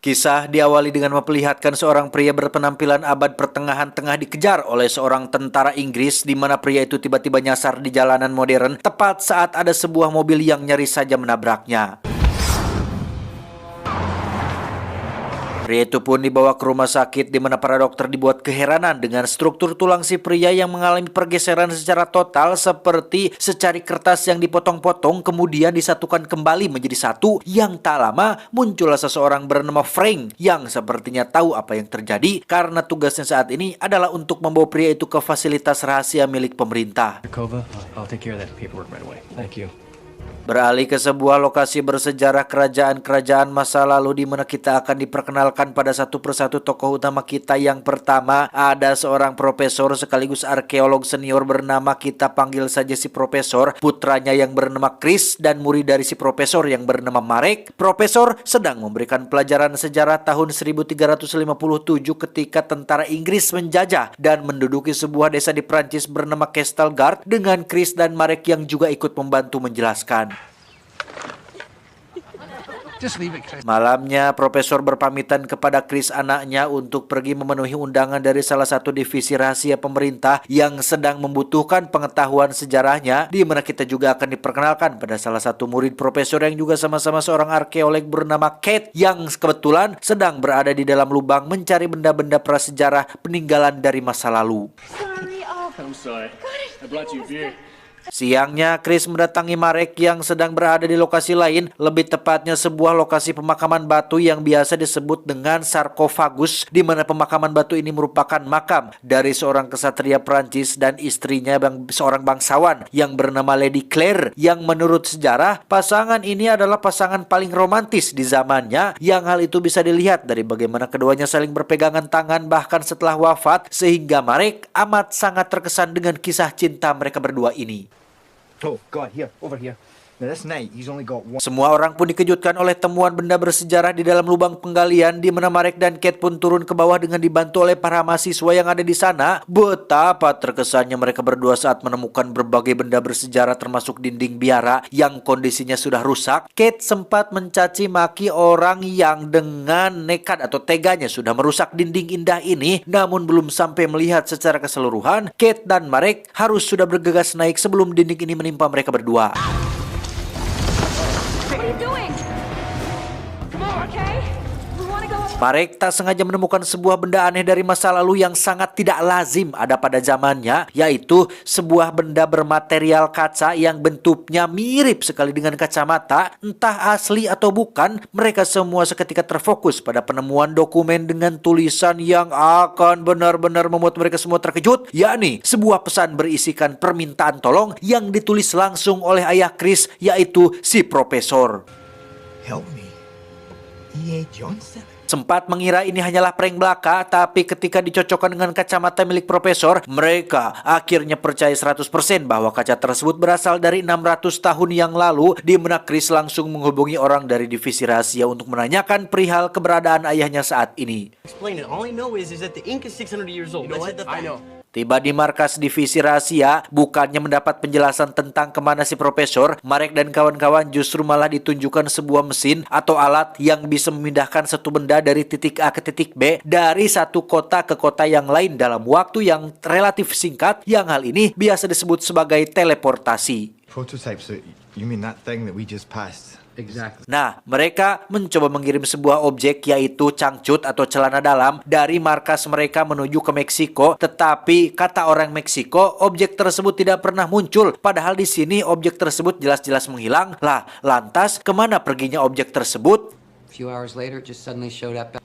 Kisah diawali dengan memperlihatkan seorang pria berpenampilan abad pertengahan tengah dikejar oleh seorang tentara Inggris di mana pria itu tiba-tiba nyasar di jalanan modern tepat saat ada sebuah mobil yang nyaris saja menabraknya. Pria itu pun dibawa ke rumah sakit di mana para dokter dibuat keheranan dengan struktur tulang si pria yang mengalami pergeseran secara total seperti secari kertas yang dipotong-potong kemudian disatukan kembali menjadi satu. Yang tak lama muncullah seseorang bernama Frank yang sepertinya tahu apa yang terjadi karena tugasnya saat ini adalah untuk membawa pria itu ke fasilitas rahasia milik pemerintah. I'll take care of that paperwork right away. Thank you. Beralih ke sebuah lokasi bersejarah kerajaan-kerajaan masa lalu di mana kita akan diperkenalkan pada satu persatu tokoh utama kita. Yang pertama ada seorang profesor sekaligus arkeolog senior bernama, kita panggil saja si profesor, putranya yang bernama Chris dan murid dari si profesor yang bernama Marek. Profesor sedang memberikan pelajaran sejarah tahun 1357 ketika tentara Inggris menjajah dan menduduki sebuah desa di Prancis bernama Castelgard dengan Chris dan Marek yang juga ikut membantu menjelaskan. Malamnya, Profesor berpamitan kepada Chris anaknya untuk pergi memenuhi undangan dari salah satu divisi rahasia pemerintah yang sedang membutuhkan pengetahuan sejarahnya, di mana kita juga akan diperkenalkan pada salah satu murid Profesor yang juga sama-sama seorang arkeolog bernama Kate yang kebetulan sedang berada di dalam lubang mencari benda-benda prasejarah peninggalan dari masa lalu. I'm sorry. I brought you a beer. Siangnya, Chris mendatangi Marek yang sedang berada di lokasi lain, lebih tepatnya sebuah lokasi pemakaman batu yang biasa disebut dengan sarkofagus, di mana pemakaman batu ini merupakan makam dari seorang kesatria Prancis dan istrinya seorang bangsawan yang bernama Lady Claire, yang menurut sejarah pasangan ini adalah pasangan paling romantis di zamannya, yang hal itu bisa dilihat dari bagaimana keduanya saling berpegangan tangan bahkan setelah wafat, sehingga Marek amat sangat terkesan dengan kisah cinta mereka berdua ini. Oh God, here, over here. Now this night, he's only got one. Semua orang pun dikejutkan oleh temuan benda bersejarah di dalam lubang penggalian, di mana Marek dan Kate pun turun ke bawah dengan dibantu oleh para mahasiswa yang ada di sana. Betapa terkesannya mereka berdua saat menemukan berbagai benda bersejarah termasuk dinding biara yang kondisinya sudah rusak. Kate sempat mencaci maki orang yang dengan nekat atau teganya sudah merusak dinding indah ini, namun belum sampai melihat secara keseluruhan, Kate dan Marek harus sudah bergegas naik sebelum dinding ini menimpa mereka berdua. Marek tak sengaja menemukan sebuah benda aneh dari masa lalu yang sangat tidak lazim ada pada zamannya, yaitu sebuah benda bermaterial kaca yang bentuknya mirip sekali dengan kacamata. Entah asli atau bukan, mereka semua seketika terfokus pada penemuan dokumen dengan tulisan yang akan benar-benar membuat mereka semua terkejut, yakni sebuah pesan berisikan permintaan tolong yang ditulis langsung oleh ayah Chris, yaitu si Profesor. Help me. E.A. Johnson. Sempat mengira ini hanyalah prank belaka, tapi ketika dicocokkan dengan kacamata milik Profesor, mereka akhirnya percaya 100% bahwa kaca tersebut berasal dari 600 tahun yang lalu, di mana Chris langsung menghubungi orang dari divisi rahasia untuk menanyakan perihal keberadaan ayahnya saat ini. Explain it. All I know is that the ink is 600 years old. That's the fact. I know. Tiba di markas divisi rahasia, bukannya mendapat penjelasan tentang kemana si Profesor, Marek dan kawan-kawan justru malah ditunjukkan sebuah mesin atau alat yang bisa memindahkan satu benda dari titik A ke titik B, dari satu kota ke kota yang lain dalam waktu yang relatif singkat, yang hal ini biasa disebut sebagai teleportasi. Prototype, so you mean that thing that we just passed? Exactly. Nah, mereka mencoba mengirim sebuah objek, yaitu cangcut atau celana dalam, dari markas mereka menuju ke Meksiko. Tetapi kata orang Meksiko, objek tersebut tidak pernah muncul. Padahal di sini objek tersebut jelas-jelas menghilang. Lah, lantas kemana perginya objek tersebut? A few hours later, it just suddenly showed up.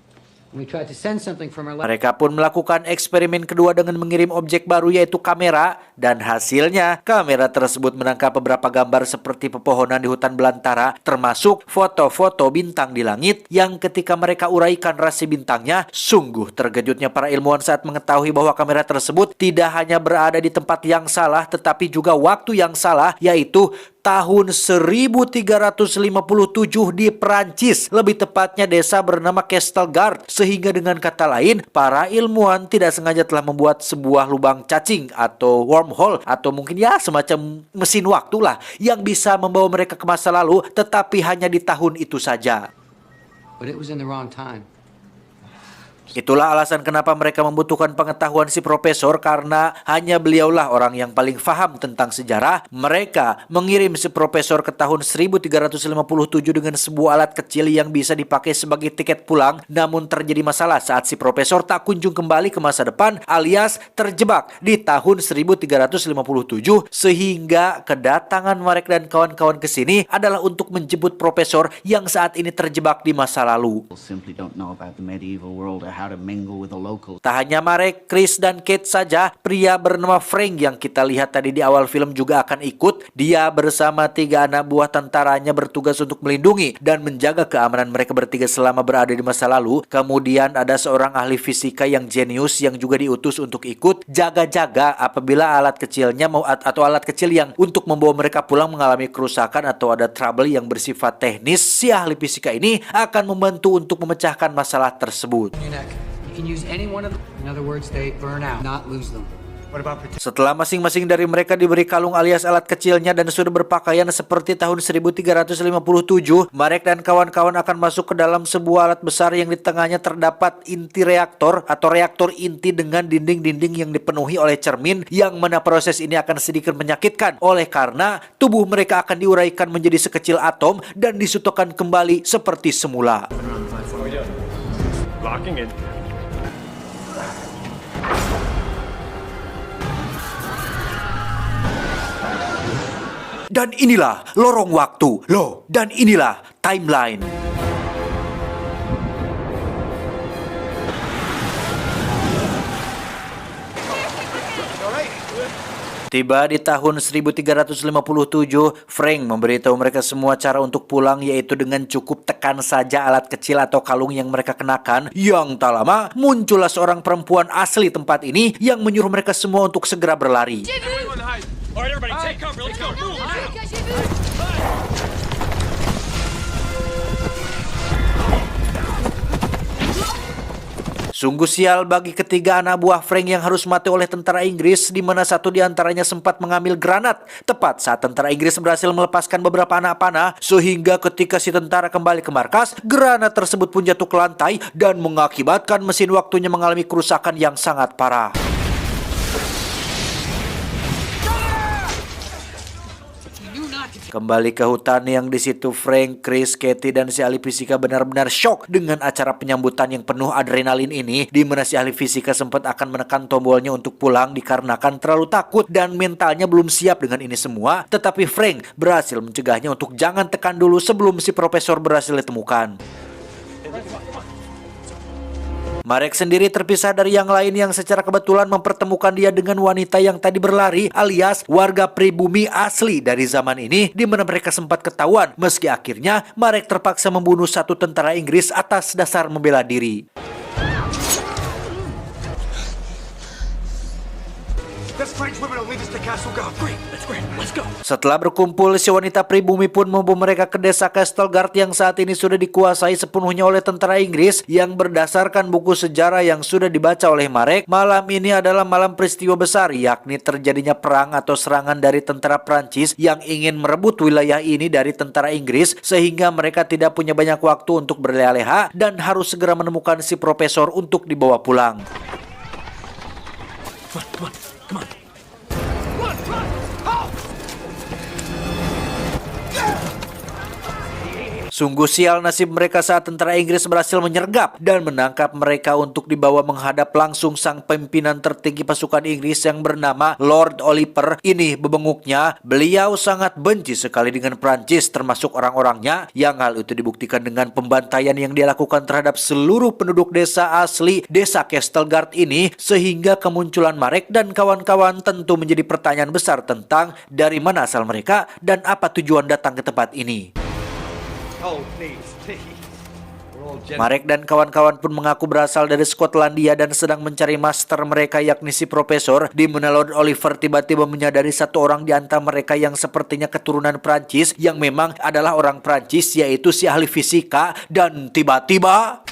We tried to send something from our lab. Mereka pun melakukan eksperimen kedua dengan mengirim objek baru, yaitu kamera, dan hasilnya kamera tersebut menangkap beberapa gambar seperti pepohonan di hutan belantara, termasuk foto-foto bintang di langit yang ketika mereka uraikan rasi bintangnya, sungguh terkejutnya para ilmuwan saat mengetahui bahwa kamera tersebut tidak hanya berada di tempat yang salah, tetapi juga waktu yang salah, yaitu tahun 1357 di Prancis, lebih tepatnya desa bernama Castelgard. Sehingga dengan kata lain, para ilmuwan tidak sengaja telah membuat sebuah lubang cacing atau wormhole, atau mungkin ya semacam mesin waktu lah, yang bisa membawa mereka ke masa lalu, tetapi hanya di tahun itu saja. but it was in the wrong time. Itulah alasan kenapa mereka membutuhkan pengetahuan si profesor, karena hanya beliaulah orang yang paling paham tentang sejarah. Mereka mengirim si profesor ke tahun 1357 dengan sebuah alat kecil yang bisa dipakai sebagai tiket pulang. Namun terjadi masalah saat si profesor tak kunjung kembali ke masa depan, alias terjebak di tahun 1357, sehingga kedatangan Marek dan kawan-kawan ke sini adalah untuk menjemput profesor yang saat ini terjebak di masa lalu. Simply don't know about the medieval world or how to mingle with the locals. Tak hanya Marek, Chris, dan Kate saja, pria bernama Frank yang kita lihat tadi di awal film juga akan ikut. Dia bersama 3 anak buah tentaranya bertugas untuk melindungi dan menjaga keamanan mereka bertiga selama berada di masa lalu. Kemudian ada seorang ahli fisika yang jenius yang juga diutus untuk ikut jaga-jaga apabila alat kecilnya atau alat kecil yang untuk membawa mereka pulang mengalami kerusakan atau ada trouble yang bersifat teknis. Si ahli fisika ini akan membantu untuk memecahkan masalah tersebut. You can use any one of them. In other words, they burn out, not lose them. Setelah masing-masing dari mereka diberi kalung alias alat kecilnya dan sudah berpakaian seperti tahun 1357, Marek dan kawan-kawan akan masuk ke dalam sebuah alat besar yang di tengahnya terdapat inti reaktor atau reaktor inti dengan dinding-dinding yang dipenuhi oleh cermin, yang mana proses ini akan sedikit menyakitkan oleh karena tubuh mereka akan diuraikan menjadi sekecil atom dan disutukan kembali seperti semula. Locking in. Dan inilah lorong waktu. Dan inilah timeline. Tiba di tahun 1357, Frank memberitahu mereka semua cara untuk pulang, yaitu dengan cukup tekan saja alat kecil atau kalung yang mereka kenakan. Yang tak lama, muncullah seorang perempuan asli tempat ini yang menyuruh mereka semua untuk segera berlari. Alright, everybody, take cover. Let's go. Sungguh sial bagi ketiga anak buah Frank yang harus mati oleh tentara Inggris, di mana satu di antaranya sempat mengambil granat tepat saat tentara Inggris berhasil melepaskan beberapa anak panah, sehingga ketika si tentara kembali ke markas, granat tersebut pun jatuh ke lantai dan mengakibatkan mesin waktunya mengalami kerusakan yang sangat parah. Kembali ke hutan yang di situ Frank, Chris, Katie, dan si ahli fisika benar-benar shock dengan acara penyambutan yang penuh adrenalin ini, di mana si ahli fisika sempat akan menekan tombolnya untuk pulang dikarenakan terlalu takut dan mentalnya belum siap dengan ini semua. Tetapi Frank berhasil mencegahnya untuk jangan tekan dulu sebelum si profesor berhasil ditemukan. Marek sendiri terpisah dari yang lain yang secara kebetulan mempertemukan dia dengan wanita yang tadi berlari, alias warga pribumi asli dari zaman ini, di mana mereka sempat ketahuan, meski akhirnya Marek terpaksa membunuh satu tentara Inggris atas dasar membela diri. Setelah berkumpul, si wanita pribumi pun membawa mereka ke desa Castlegard yang saat ini sudah dikuasai sepenuhnya oleh tentara Inggris. Yang berdasarkan buku sejarah yang sudah dibaca oleh Marek, malam ini adalah malam peristiwa besar, yakni terjadinya perang atau serangan dari tentara Prancis yang ingin merebut wilayah ini dari tentara Inggris, sehingga mereka tidak punya banyak waktu untuk berleha-leha dan harus segera menemukan si profesor untuk dibawa pulang. Come on. Sungguh sial nasib mereka saat tentara Inggris berhasil menyergap dan menangkap mereka untuk dibawa menghadap langsung sang pimpinan tertinggi pasukan Inggris yang bernama Lord Oliver. Ini bebenguknya, beliau sangat benci sekali dengan Prancis termasuk orang-orangnya, yang hal itu dibuktikan dengan pembantaian yang dia lakukan terhadap seluruh penduduk desa asli desa Castlegard ini, sehingga kemunculan Marek dan kawan-kawan tentu menjadi pertanyaan besar tentang dari mana asal mereka dan apa tujuan datang ke tempat ini. Marek dan kawan-kawan pun mengaku berasal dari Skotlandia dan sedang mencari master mereka, yakni si profesor, di mana Lord Oliver tiba-tiba menyadari satu orang di antara mereka yang sepertinya keturunan Prancis, yang memang adalah orang Prancis, yaitu si ahli fisika. Dan tiba-tiba,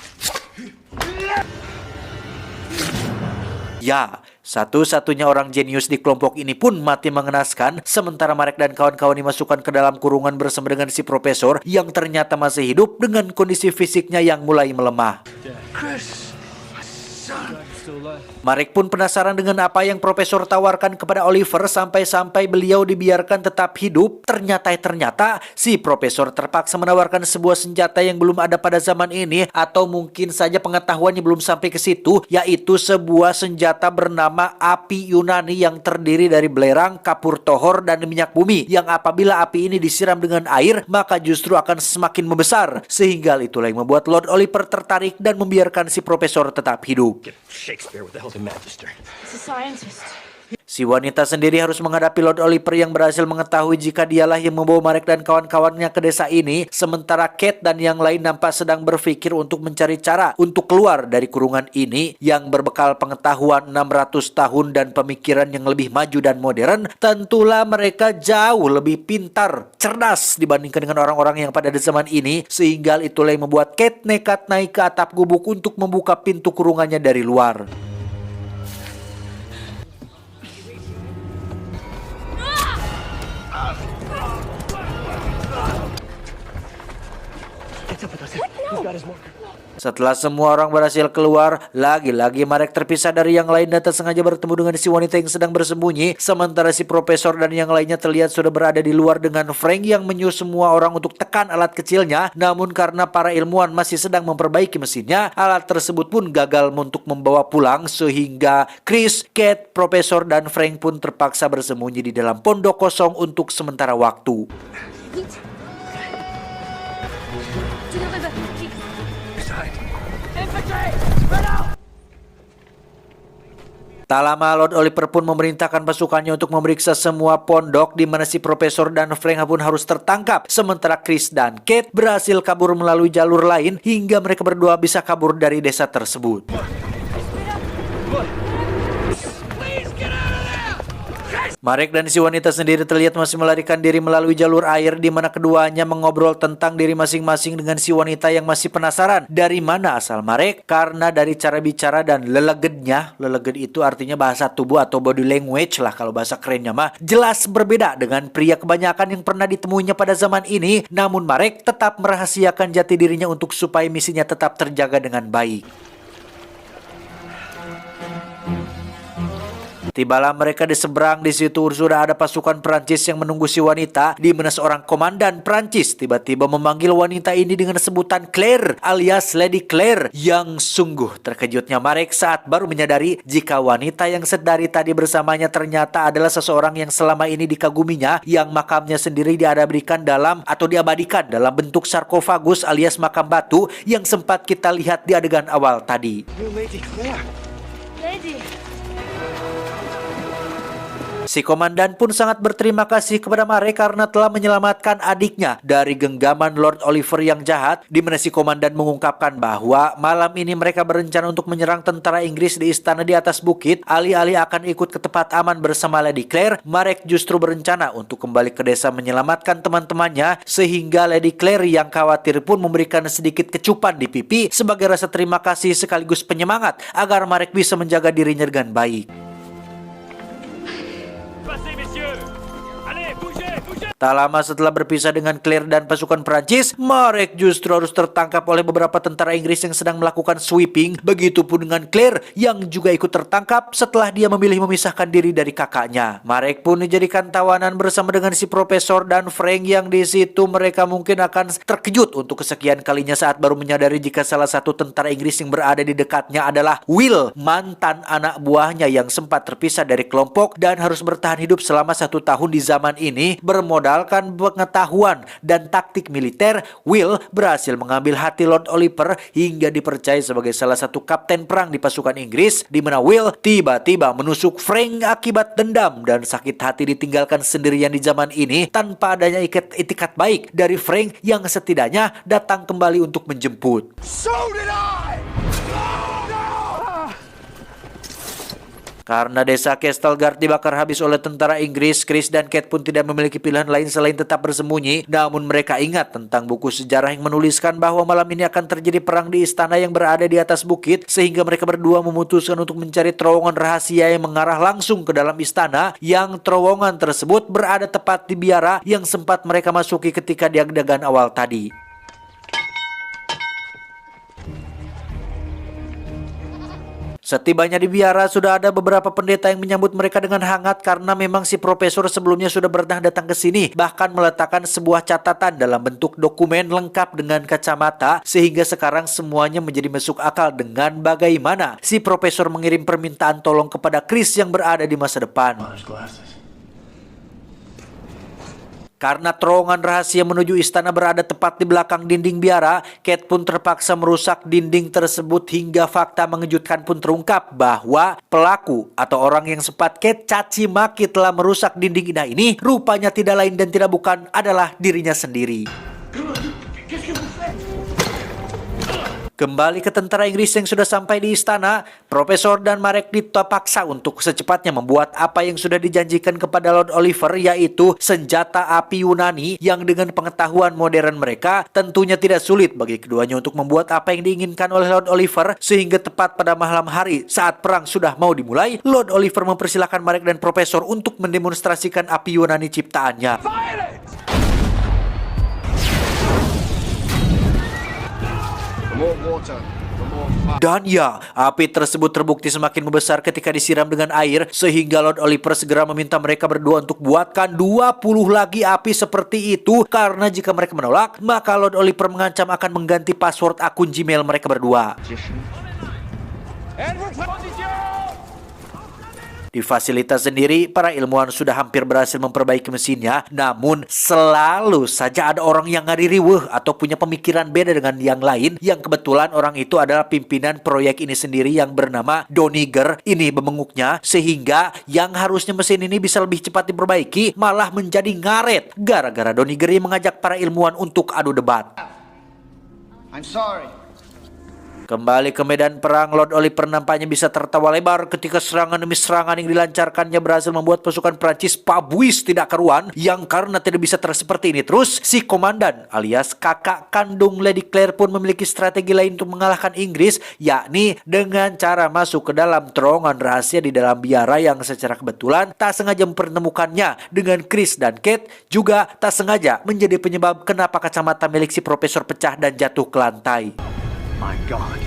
ya, Satu-satunya orang jenius di kelompok ini pun mati mengenaskan, sementara Marek dan kawan-kawan dimasukkan ke dalam kurungan bersama dengan si profesor yang ternyata masih hidup dengan kondisi fisiknya yang mulai melemah. Marek pun penasaran dengan apa yang profesor tawarkan kepada Oliver sampai-sampai beliau dibiarkan tetap hidup. Ternyata si profesor terpaksa menawarkan sebuah senjata yang belum ada pada zaman ini, atau mungkin saja pengetahuannya belum sampai ke situ, yaitu sebuah senjata bernama api Yunani yang terdiri dari belerang, kapur tohor, dan minyak bumi, yang apabila api ini disiram dengan air maka justru akan semakin membesar. Sehingga itulah yang membuat Lord Oliver tertarik dan membiarkan si profesor tetap hidup. Shakespeare, what the hell's a magister? It's a scientist. Si wanita sendiri harus menghadapi Lord Oliver yang berhasil mengetahui jika dialah yang membawa Marek dan kawan-kawannya ke desa ini, sementara Kate dan yang lain nampak sedang berpikir untuk mencari cara untuk keluar dari kurungan ini yang berbekal pengetahuan 600 tahun dan pemikiran yang lebih maju dan modern. Tentulah mereka jauh lebih pintar, cerdas dibandingkan dengan orang-orang yang pada zaman ini, sehingga itulah yang membuat Kate nekat naik ke atap gubuk untuk membuka pintu kurungannya dari luar. Setelah semua orang berhasil keluar, lagi-lagi Marek terpisah dari yang lain dan sengaja bertemu dengan si wanita yang sedang bersembunyi, sementara si profesor dan yang lainnya terlihat sudah berada di luar dengan Frank yang menyuruh semua orang untuk tekan alat kecilnya. Namun karena para ilmuwan masih sedang memperbaiki mesinnya, alat tersebut pun gagal untuk membawa pulang, sehingga Chris, Kate, profesor, dan Frank pun terpaksa bersembunyi di dalam pondok kosong untuk sementara waktu. Tak lama Lord Oliver pun memerintahkan pasukannya untuk memeriksa semua pondok di mana si profesor dan Frank pun harus tertangkap, sementara Chris dan Kate berhasil kabur melalui jalur lain hingga mereka berdua bisa kabur dari desa tersebut. Marek dan si wanita sendiri terlihat masih melarikan diri melalui jalur air, di mana keduanya mengobrol tentang diri masing-masing dengan si wanita yang masih penasaran dari mana asal Marek, karena dari cara bicara dan lelegednya, leleged itu artinya bahasa tubuh atau body language lah kalau bahasa kerennya mah, jelas berbeda dengan pria kebanyakan yang pernah ditemuinya pada zaman ini. Namun Marek tetap merahasiakan jati dirinya untuk supaya misinya tetap terjaga dengan baik. Tibalah mereka di seberang. Di situ sudah ada pasukan Prancis yang menunggu si wanita, di mana seorang komandan Prancis tiba-tiba memanggil wanita ini dengan sebutan Claire alias Lady Claire. Yang sungguh terkejutnya Marek saat baru menyadari jika wanita yang sedari tadi bersamanya ternyata adalah seseorang yang selama ini dikaguminya, yang makamnya sendiri diabadikan dalam bentuk sarkofagus alias makam batu yang sempat kita lihat di adegan awal tadi. Lady Claire. Lady. Si komandan pun sangat berterima kasih kepada Marek karena telah menyelamatkan adiknya dari genggaman Lord Oliver yang jahat, di mana si komandan mengungkapkan bahwa malam ini mereka berencana untuk menyerang tentara Inggris di istana di atas bukit. Alih-alih akan ikut ke tempat aman bersama Lady Claire, Marek justru berencana untuk kembali ke desa menyelamatkan teman-temannya, sehingga Lady Claire yang khawatir pun memberikan sedikit kecupan di pipi sebagai rasa terima kasih sekaligus penyemangat agar Marek bisa menjaga dirinya dengan baik. Passez, messieurs. Allez, bougez, bougez. Tak lama setelah berpisah dengan Claire dan pasukan Prancis, Marek justru harus tertangkap oleh beberapa tentara Inggris yang sedang melakukan sweeping. Begitupun dengan Claire yang juga ikut tertangkap setelah dia memilih memisahkan diri dari kakaknya. Marek pun dijadikan tawanan bersama dengan si profesor dan Frank, yang di situ mereka mungkin akan terkejut untuk kesekian kalinya saat baru menyadari jika salah satu tentara Inggris yang berada di dekatnya adalah Will, mantan anak buahnya yang sempat terpisah dari kelompok dan harus bertahan hidup selama 1 tahun di zaman ini. Bermodalkan pengetahuan dan taktik militer, Will berhasil mengambil hati Lord Oliver hingga dipercaya sebagai salah satu kapten perang di pasukan Inggris, di mana Will tiba-tiba menusuk Frank akibat dendam dan sakit hati ditinggalkan sendirian di zaman ini tanpa adanya itikat baik dari Frank yang setidaknya datang kembali untuk menjemput. So did I! Karena desa Castelgard dibakar habis oleh tentara Inggris, Chris dan Kate pun tidak memiliki pilihan lain selain tetap bersembunyi. Namun mereka ingat tentang buku sejarah yang menuliskan bahwa malam ini akan terjadi perang di istana yang berada di atas bukit, sehingga mereka berdua memutuskan untuk mencari terowongan rahasia yang mengarah langsung ke dalam istana, yang terowongan tersebut berada tepat di biara yang sempat mereka masuki ketika di adegan awal tadi. Setibanya di biara, sudah ada beberapa pendeta yang menyambut mereka dengan hangat karena memang si profesor sebelumnya sudah pernah datang ke sini, bahkan meletakkan sebuah catatan dalam bentuk dokumen lengkap dengan kacamata, sehingga sekarang semuanya menjadi masuk akal dengan bagaimana si profesor mengirim permintaan tolong kepada Chris yang berada di masa depan. Karena terowongan rahasia menuju istana berada tepat di belakang dinding biara, Kate pun terpaksa merusak dinding tersebut hingga fakta mengejutkan pun terungkap bahwa pelaku atau orang yang sempat Kate caci maki telah merusak dinding indah ini rupanya tidak lain dan tidak bukan adalah dirinya sendiri. Kembali ke tentara Inggris yang sudah sampai di istana, Profesor dan Marek dipaksa untuk secepatnya membuat apa yang sudah dijanjikan kepada Lord Oliver, yaitu senjata api Yunani yang dengan pengetahuan modern mereka tentunya tidak sulit bagi keduanya untuk membuat apa yang diinginkan oleh Lord Oliver, sehingga tepat pada malam hari saat perang sudah mau dimulai, Lord Oliver mempersilahkan Marek dan Profesor untuk mendemonstrasikan api Yunani ciptaannya. Dan ya, api tersebut terbukti semakin membesar ketika disiram dengan air, sehingga Lord Oliver segera meminta mereka berdua untuk buatkan 20 lagi api seperti itu, karena jika mereka menolak, maka Lord Oliver mengancam akan mengganti password akun Gmail mereka berdua. Di fasilitas sendiri, para ilmuwan sudah hampir berhasil memperbaiki mesinnya, namun selalu saja ada orang yang ngari-riweuh atau punya pemikiran beda dengan yang lain, yang kebetulan orang itu adalah pimpinan proyek ini sendiri yang bernama Doniger. Ini bemenguknya, sehingga yang harusnya mesin ini bisa lebih cepat diperbaiki malah menjadi ngaret gara-gara Doniger yang mengajak para ilmuwan untuk adu debat. I'm sorry. Kembali ke medan perang, Lord Oliver nampaknya bisa tertawa lebar ketika serangan demi serangan yang dilancarkannya berhasil membuat pasukan Prancis pabuis tidak karuan, yang karena tidak bisa seperti ini terus, si komandan alias kakak kandung Lady Claire pun memiliki strategi lain untuk mengalahkan Inggris, yakni dengan cara masuk ke dalam terowongan rahasia di dalam biara yang secara kebetulan tak sengaja mempertemukannya dengan Chris dan Kate, juga tak sengaja menjadi penyebab kenapa kacamata milik si profesor pecah dan jatuh ke lantai. My God.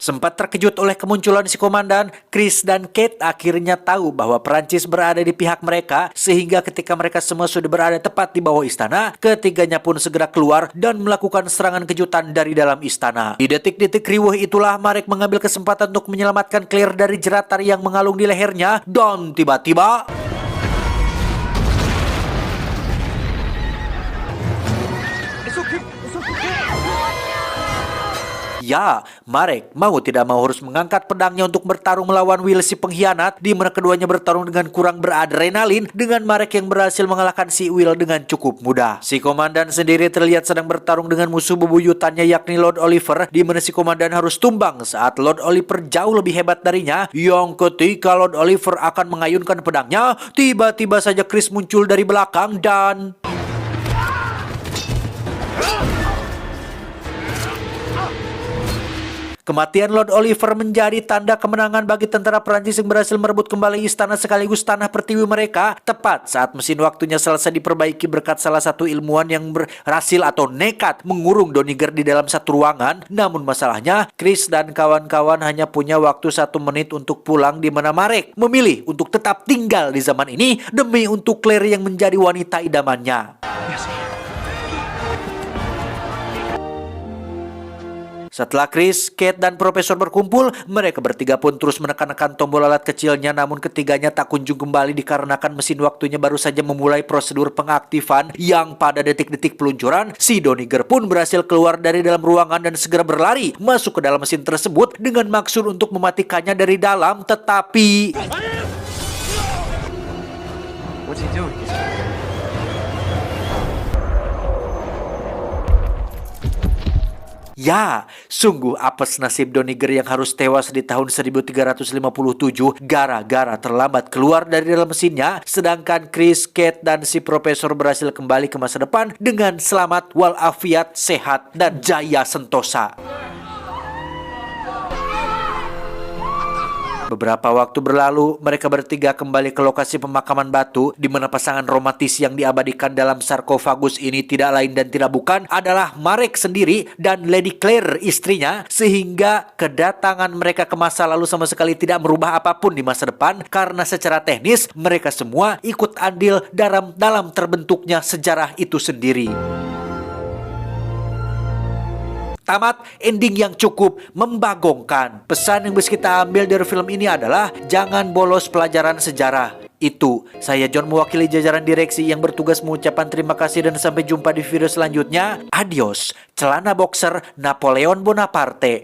Sempat terkejut oleh kemunculan si komandan, Chris dan Kate akhirnya tahu bahwa Prancis berada di pihak mereka, sehingga ketika mereka semua sudah berada tepat di bawah istana, ketiganya pun segera keluar dan melakukan serangan kejutan dari dalam istana. Di detik-detik riuh itulah Marek mengambil kesempatan untuk menyelamatkan Claire dari jerat tali yang mengalung di lehernya, dan tiba-tiba ya, Marek mau tidak mau harus mengangkat pedangnya untuk bertarung melawan Will si pengkhianat, di mana keduanya bertarung dengan kurang beradrenalin, dengan Marek yang berhasil mengalahkan si Will dengan cukup mudah. Si komandan sendiri terlihat sedang bertarung dengan musuh bebuyutannya yakni Lord Oliver, di mana si komandan harus tumbang saat Lord Oliver jauh lebih hebat darinya, yang ketika Lord Oliver akan mengayunkan pedangnya, tiba-tiba saja Chris muncul dari belakang dan kematian Lord Oliver menjadi tanda kemenangan bagi tentara Prancis yang berhasil merebut kembali istana sekaligus tanah pertiwi mereka, tepat saat mesin waktunya selesai diperbaiki berkat salah satu ilmuwan yang berhasil atau nekat mengurung Doniger di dalam satu ruangan. Namun masalahnya, Chris dan kawan-kawan hanya punya waktu 1 menit untuk pulang, di mana Marek memilih untuk tetap tinggal di zaman ini demi untuk Claire yang menjadi wanita idamannya. Setelah Chris, Kate, dan Profesor berkumpul, mereka bertiga pun terus menekan-nekan tombol alat kecilnya, namun ketiganya tak kunjung kembali dikarenakan mesin waktunya baru saja memulai prosedur pengaktifan, yang pada detik-detik peluncuran, si Doniger pun berhasil keluar dari dalam ruangan dan segera berlari masuk ke dalam mesin tersebut dengan maksud untuk mematikannya dari dalam, tetapi What's he doing? Ya, sungguh apes nasib Doniger yang harus tewas di tahun 1357 gara-gara terlambat keluar dari dalam mesinnya, sedangkan Chris, Kate, dan si profesor berhasil kembali ke masa depan dengan selamat walafiat, sehat, dan jaya sentosa. Beberapa waktu berlalu, mereka bertiga kembali ke lokasi pemakaman batu, di mana pasangan romantis yang diabadikan dalam sarkofagus ini tidak lain dan tidak bukan adalah Marek sendiri dan Lady Claire istrinya, sehingga kedatangan mereka ke masa lalu sama sekali tidak merubah apapun di masa depan, karena secara teknis mereka semua ikut andil dalam terbentuknya sejarah itu sendiri. Tamat ending yang cukup membagongkan. Pesan yang bisa kita ambil dari film ini adalah jangan bolos pelajaran sejarah. Itu, saya John mewakili jajaran direksi yang bertugas mengucapkan terima kasih dan sampai jumpa di video selanjutnya. Adios, celana boxer Napoleon Bonaparte.